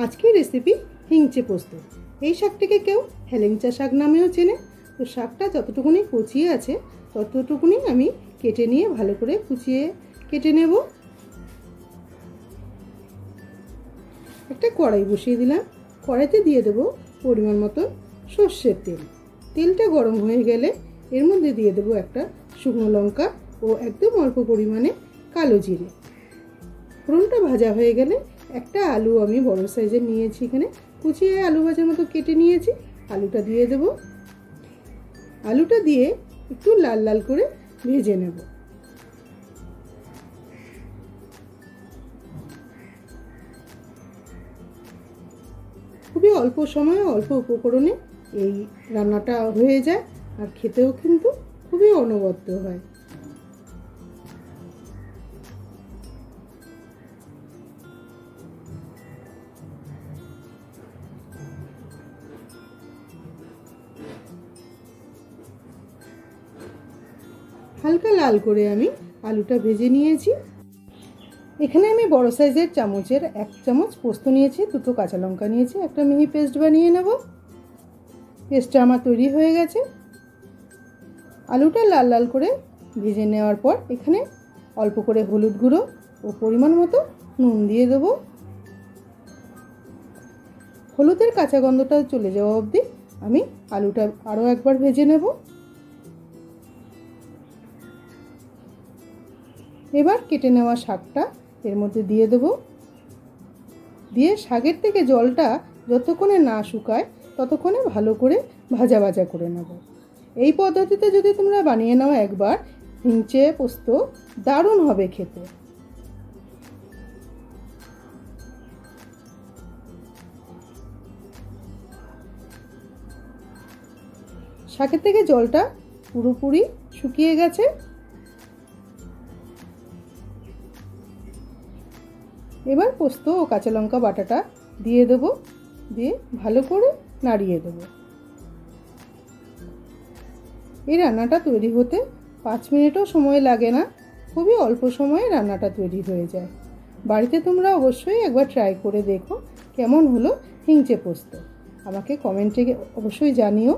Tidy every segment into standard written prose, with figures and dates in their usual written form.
আজকের রেসিপি হিংচে পোস্ত। এই শাকটিকে কেউ হেলেঞ্চা শাক নামেও চেনে। তো শাকটা যতটুকুনি কুচিয়ে আছে ততটুকুনি আমি কেটে নিয়ে ভালো করে কুচিয়ে কেটে নেব। একটা কড়াই বসিয়ে দিলাম। কড়াইতে দিয়ে দেব পরিমাণ মতো সর্ষের তেল। তেলটা গরম হয়ে গেলে এর মধ্যে দিয়ে দেব একটা শুকনো লঙ্কা ও একদম অল্প পরিমাণে কালো জিরে। ফোড়নটা ভাজা হয়ে গেলে একটা আলু আমি বড় সাইজের নিয়েছি, এখানে কুচিয়ে আলু ভাজার মতো কেটে নিয়েছি। আলুটা দিয়ে দেব। আলুটা দিয়ে একটু লাল লাল করে ভেজে নেব। খুবই অল্প সময়ে অল্প উপকরণে এই রান্নাটা হয়ে যায়, আর খেতেও কিন্তু খুবই অনবদ্য হয়। হালকা লাল করে আমি আলুটা ভেজে নিয়েছি। এখানে আমি বড় সাইজের চামচের 1 চামচ পোস্ত নিয়েছি, 2টো কাঁচা লঙ্কা নিয়েছি, একটা মিহি পেস্ট বানিয়ে নেব। পেস্টটা আমার তৈরি হয়ে গেছে। আলুটা লাল লাল করে ভেজে নেওয়ার পর এখানে অল্প করে হলুদ গুঁড়ো ও পরিমাণ মতো নুন দিয়ে দেব। হলুদের কাঁচা গন্ধটা চলে যাওয়া অবধি আমি আলুটা আরও একবার ভেজে নেব। এবার কেটে নেওয়া শাকটা এর মধ্যে দিয়ে দেব। দিয়ে শাকের থেকে জলটা যতক্ষণে না শুকায় ততক্ষণে ভালো করে ভাজা ভাজা করে নেব। এই পদ্ধতিতে যদি তোমরা বানিয়ে নাও একবার, হিংচে পোস্ত দারুণ হবে খেতে। শাকের থেকে জলটা পুরোপুরি শুকিয়ে গেছে। এবার পোস্ত ও কাঁচা লঙ্কা বাটাটা দিয়ে দেব, দিয়ে ভালো করে নাড়িয়ে দেব। এই রান্নাটা তৈরি হতে 5 মিনিটও সময় লাগে না, খুবই অল্প সময়ে রান্নাটা তৈরি হয়ে যায়। বাড়িতে তোমরা অবশ্যই একবার ট্রাই করে দেখো কেমন হলো হিংচে পোস্ত। আমাকে কমেন্টে অবশ্যই জানিও।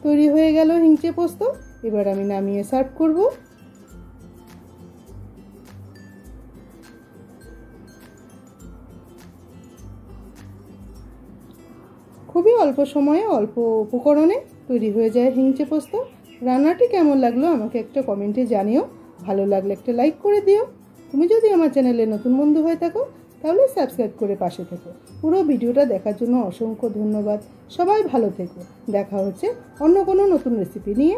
তৈরি হয়ে গেল হিংচে পোস্ত। এবার আমি নামিয়ে সার্ভ করব। খুবই অল্প সময়ে অল্প উপকরণে তৈরি হয়ে যায় হিংচে পোস্ত। রান্নাটি কেমন লাগলো আমাকে একটা কমেন্টে জানিও। ভালো লাগলে একটা লাইক করে দিও। তুমি যদি আমার চ্যানেলে নতুন বন্ধু হয়ে থাকো তাহলে সাবস্ক্রাইব করে পাশে থেকো। পুরো ভিডিওটা দেখার জন্য অসংখ্য ধন্যবাদ। সবাই ভালো থেকো। দেখা হচ্ছে অন্য কোনো নতুন রেসিপি নিয়ে।